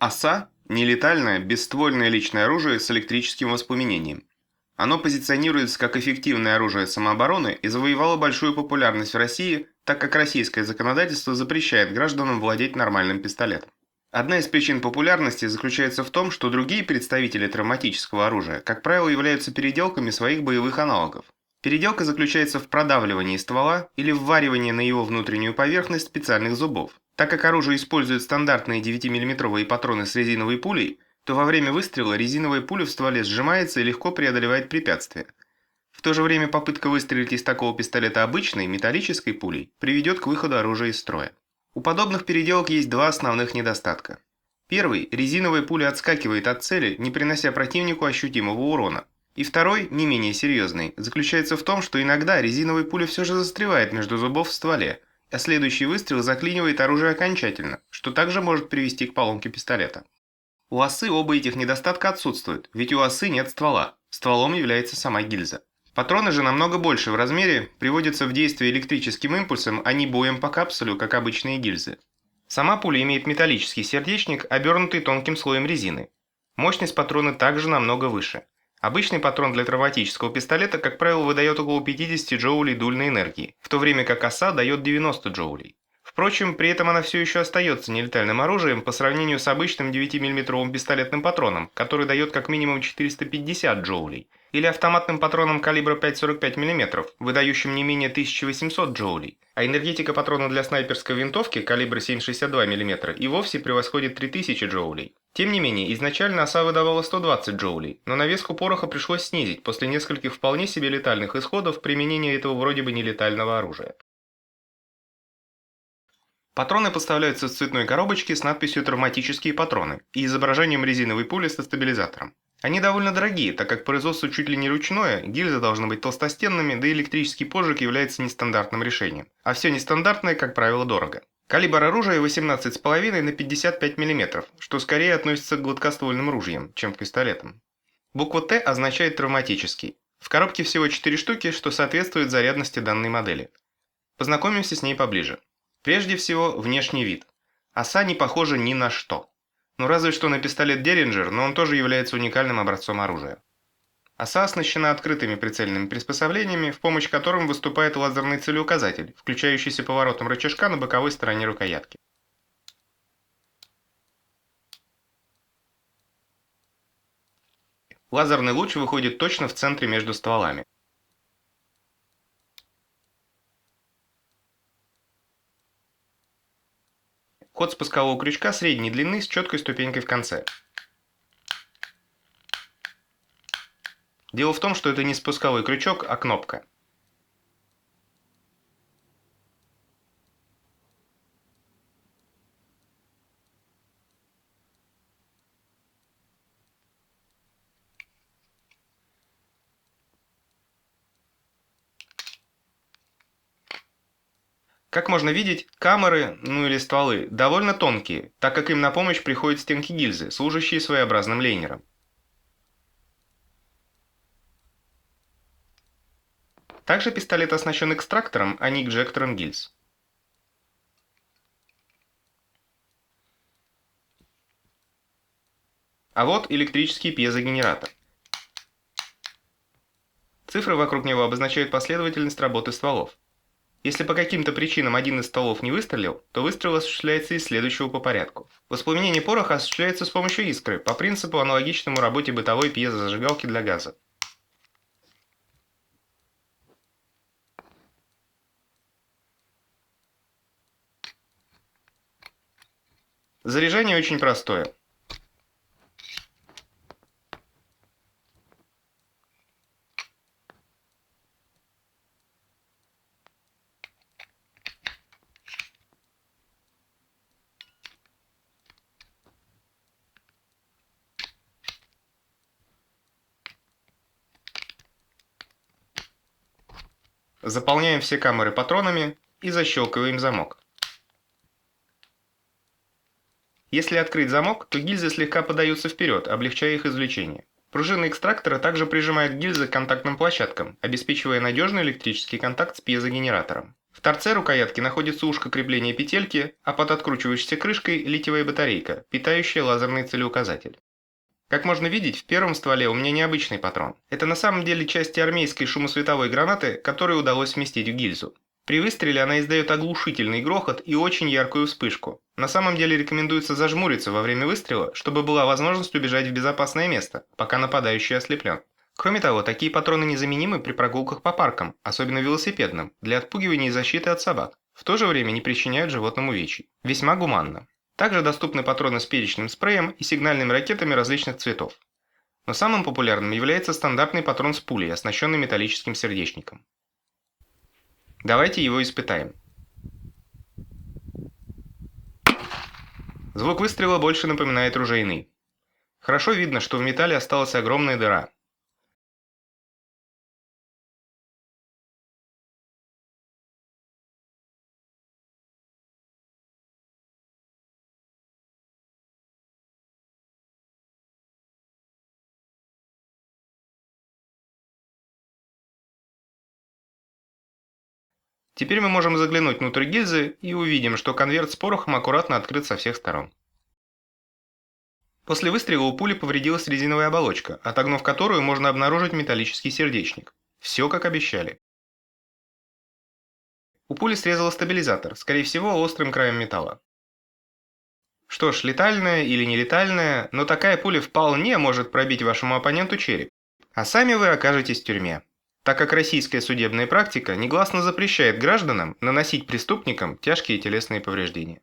ОСА – нелетальное, бесствольное личное оружие с электрическим воспламенением. Оно позиционируется как эффективное оружие самообороны и завоевало большую популярность в России, так как российское законодательство запрещает гражданам владеть нормальным пистолетом. Одна из причин популярности заключается в том, что другие представители травматического оружия, как правило, являются переделками своих боевых аналогов. Переделка заключается в продавливании ствола или вваривании на его внутреннюю поверхность специальных зубов. Так как оружие использует стандартные 9-мм патроны с резиновой пулей, то во время выстрела резиновая пуля в стволе сжимается и легко преодолевает препятствия. В то же время попытка выстрелить из такого пистолета обычной, металлической пулей приведет к выходу оружия из строя. У подобных переделок есть два основных недостатка. Первый – резиновая пуля отскакивает от цели, не принося противнику ощутимого урона. И второй, не менее серьезный, заключается в том, что иногда резиновая пуля все же застревает между зубов в стволе, а следующий выстрел заклинивает оружие окончательно, что также может привести к поломке пистолета. У осы оба этих недостатка отсутствуют, ведь у осы нет ствола, стволом является сама гильза. Патроны же намного больше в размере, приводятся в действие электрическим импульсом, а не боем по капсулю, как обычные гильзы. Сама пуля имеет металлический сердечник, обернутый тонким слоем резины. Мощность патрона также намного выше. Обычный патрон для травматического пистолета, как правило, выдает около 50 джоулей дульной энергии, в то время как оса дает 90 джоулей. Впрочем, при этом она все еще остается нелетальным оружием по сравнению с обычным 9-мм пистолетным патроном, который дает как минимум 450 джоулей, или автоматным патроном калибра 5,45 мм, выдающим не менее 1800 джоулей, а энергетика патрона для снайперской винтовки калибра 7,62 мм и вовсе превосходит 3000 джоулей. Тем не менее, изначально оса выдавала 120 джоулей, но навеску пороха пришлось снизить после нескольких вполне себе летальных исходов применения этого вроде бы нелетального оружия. Патроны поставляются в цветной коробочке с надписью «Травматические патроны» и изображением резиновой пули со стабилизатором. Они довольно дорогие, так как производство чуть ли не ручное, гильзы должны быть толстостенными, да и электрический пожиг является нестандартным решением. А все нестандартное, как правило, дорого. Калибр оружия 18,5 на 55 мм, что скорее относится к гладкоствольным ружьям, чем к пистолетам. Буква «Т» означает «травматический». В коробке всего 4 штуки, что соответствует зарядности данной модели. Познакомимся с ней поближе. Прежде всего, внешний вид. Оса не похожа ни на что. Ну разве что на пистолет Derringer, но он тоже является уникальным образцом оружия. Оса оснащена открытыми прицельными приспособлениями, в помощь которым выступает лазерный целеуказатель, включающийся поворотом рычажка на боковой стороне рукоятки. Лазерный луч выходит точно в центре между стволами. Ход спускового крючка средней длины с четкой ступенькой в конце. Дело в том, что это не спусковой крючок, а кнопка. Как можно видеть, камеры, ну или стволы, довольно тонкие, так как им на помощь приходят стенки гильзы, служащие своеобразным лейнером. Также пистолет оснащен экстрактором, а не инжектором гильз. А вот электрический пьезогенератор. Цифры вокруг него обозначают последовательность работы стволов. Если по каким-то причинам один из стволов не выстрелил, то выстрел осуществляется из следующего по порядку. Воспламенение пороха осуществляется с помощью искры, по принципу аналогичному работе бытовой пьезозажигалки для газа. Заряжание очень простое. Заполняем все камеры патронами и защелкиваем замок. Если открыть замок, то гильзы слегка подаются вперед, облегчая их извлечение. Пружина экстрактора также прижимает гильзы к контактным площадкам, обеспечивая надежный электрический контакт с пьезогенератором. В В торце рукоятки находится ушко крепления петельки, а под откручивающейся крышкой литиевая батарейка, питающая лазерный целеуказатель. Как можно видеть, в первом стволе у меня необычный патрон. Это на самом деле части армейской шумосветовой гранаты, которую удалось вместить в гильзу. При выстреле она издает оглушительный грохот и очень яркую вспышку. На самом деле рекомендуется зажмуриться во время выстрела, чтобы была возможность убежать в безопасное место, пока нападающий ослеплен. Кроме того, такие патроны незаменимы при прогулках по паркам, особенно велосипедным, для отпугивания и защиты от собак. В то же время не причиняют животному увечий. Весьма гуманно. Также доступны патроны с перечным спреем и сигнальными ракетами различных цветов. Но самым популярным является стандартный патрон с пулей, оснащенный металлическим сердечником. Давайте его испытаем. Звук выстрела больше напоминает ружейный. Хорошо видно, что в металле осталась огромная дыра. Теперь мы можем заглянуть внутрь гильзы и увидим, что конверт с порохом аккуратно открыт со всех сторон. После выстрела у пули повредилась резиновая оболочка, отогнув которую можно обнаружить металлический сердечник. Все как обещали. У пули срезала стабилизатор, скорее всего острым краем металла. Что ж, летальная или нелетальная, но такая пуля вполне может пробить вашему оппоненту череп, а сами вы окажетесь в тюрьме. Так как российская судебная практика негласно запрещает гражданам наносить преступникам тяжкие телесные повреждения.